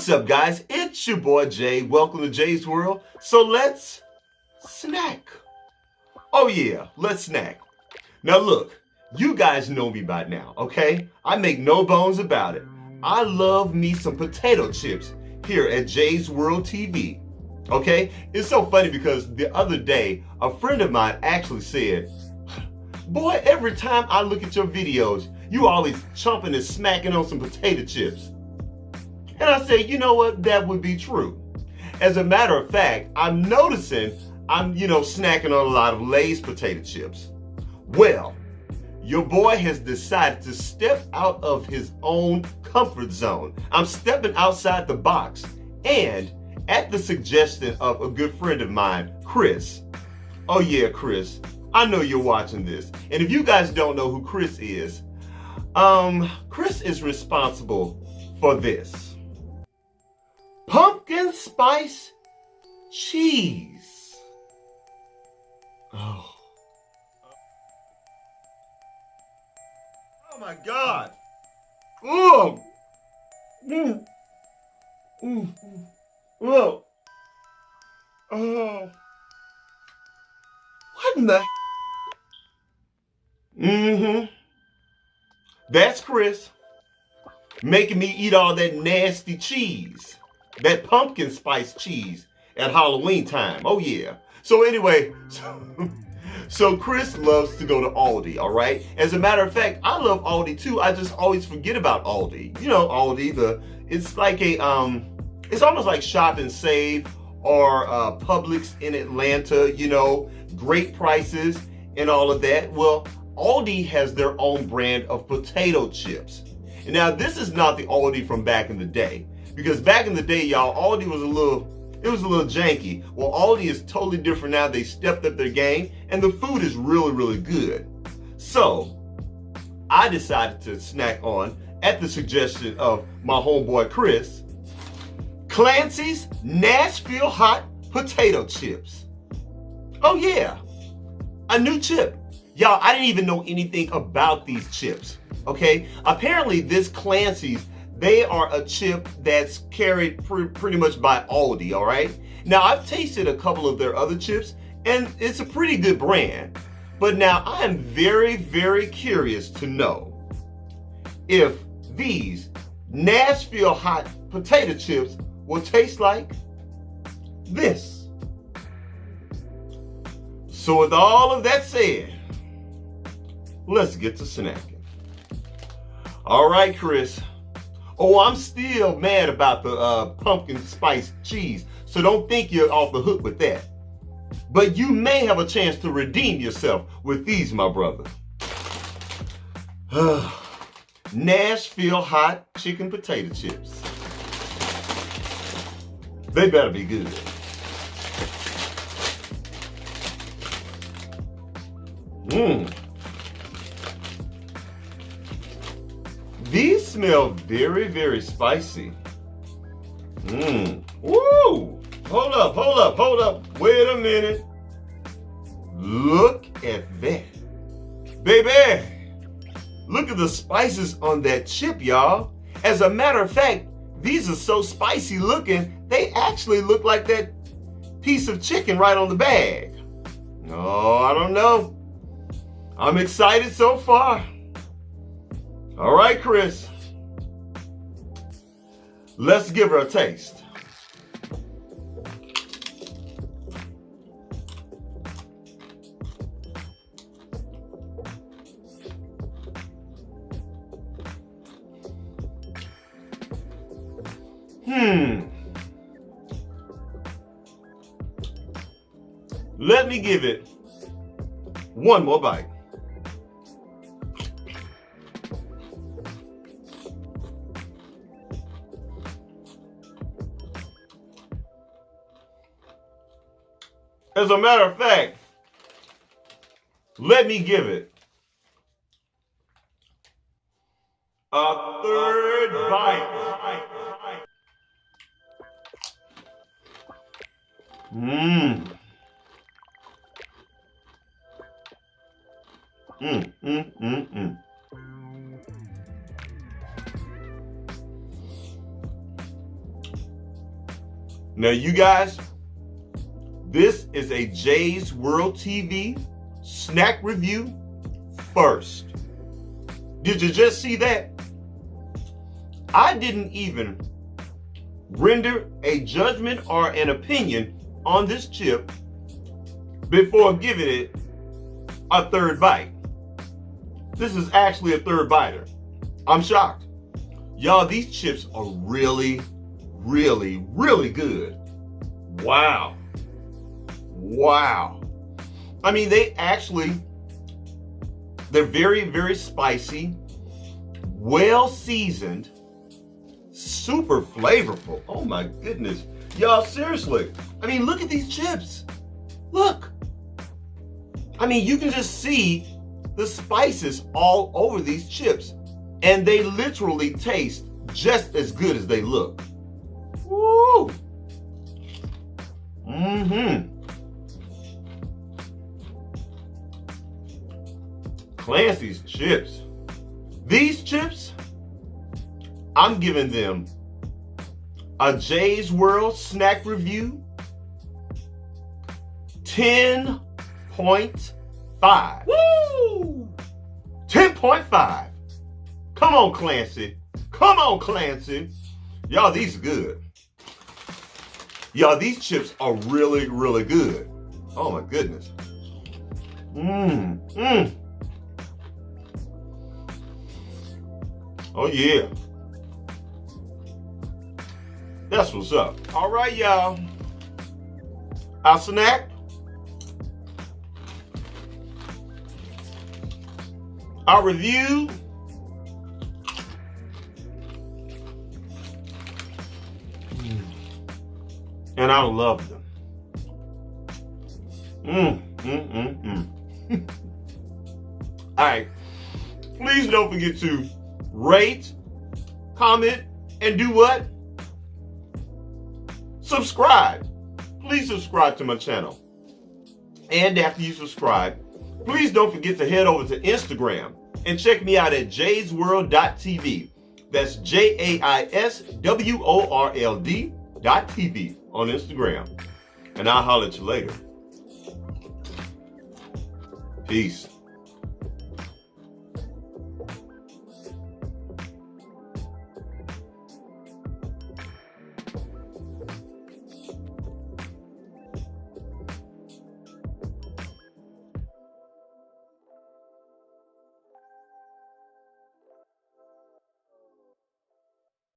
What's up, guys? It's your boy Jay. Welcome to Jay's World. So let's snack. Oh yeah, let's snack. Now look, you guys know me by now, okay? I make no bones about it. I love me some potato chips here at Jay's World TV. Okay? It's so funny because the other day, a friend of mine actually said, boy, every time I look at your videos, you always chomping and smacking on some potato chips. And I said, you know what? That would be true. As a matter of fact, I'm noticing I'm, snacking on a lot of Lay's potato chips. Well, your boy has decided to step out of his own comfort zone. I'm stepping outside the box, and at the suggestion of a good friend of mine, Chris. Oh yeah, Chris, I know you're watching this. And if you guys don't know who Chris is responsible for this. Pumpkin spice cheese. Oh my God. Oh. Oh. Oh. What in the? That's Chris making me eat all that nasty cheese. That pumpkin spice cheese at Halloween time. Oh yeah. So anyway, so Chris loves to go to Aldi, all right? As a matter of fact, I love Aldi too. I just always forget about Aldi. You know, Aldi, it's like it's almost like Shop and Save or Publix in Atlanta, great prices and all of that. Well, Aldi has their own brand of potato chips. And now this is not the Aldi from back in the day. Because back in the day, y'all, Aldi was a little janky. Well, Aldi is totally different now. They stepped up their game, and the food is really, really good. So, I decided to snack on, at the suggestion of my homeboy Chris, Clancy's Nashville Hot Potato Chips. Oh yeah, a new chip. Y'all, I didn't even know anything about these chips, okay? Apparently, this Clancy's, they are a chip that's carried pretty much by Aldi, all right? Now, I've tasted a couple of their other chips, and it's a pretty good brand. But now, I am very, very curious to know if these Nashville Hot Potato Chips will taste like this. So with all of that said, let's get to snacking. All right, Chris. Oh, I'm still mad about the pumpkin spice cheese, so don't think you're off the hook with that. But you may have a chance to redeem yourself with these, my brother. Nashville Hot Chicken Potato Chips. They better be good. These smell very, very spicy. Woo! Hold up. Wait a minute. Look at that. Baby, look at the spices on that chip, y'all. As a matter of fact, these are so spicy looking, they actually look like that piece of chicken right on the bag. Oh, I don't know. I'm excited so far. All right, Chris. Let's give her a taste. Let me give it one more bite. As a matter of fact, let me give it a third bite. Now, you guys, this is a Jay's World TV snack review first. Did you just see that? I didn't even render a judgment or an opinion on this chip before giving it a third bite. This is actually a third biter. I'm shocked. Y'all, these chips are really, really, really good. Wow. Wow. I mean, they're very, very spicy, well seasoned, super flavorful. Oh my goodness. Y'all, seriously. I mean, look at these chips. Look. I mean, you can just see the spices all over these chips. And they literally taste just as good as they look. Woo! Clancy's chips. These chips, I'm giving them a Jay's World snack review 10.5. Woo! 10.5. Come on, Clancy. Come on, Clancy. Y'all, these are good. Y'all, these chips are really, really good. Oh my goodness. Oh yeah. That's what's up. All right, y'all. Our snack. Our review. And I love them. All right. Please don't forget to rate, comment, and do what? Subscribe. Please subscribe to my channel. And after you subscribe, please don't forget to head over to Instagram and check me out at jaysworld.tv. That's JAISWORLD.TV on Instagram. And I'll holler at you later. Peace.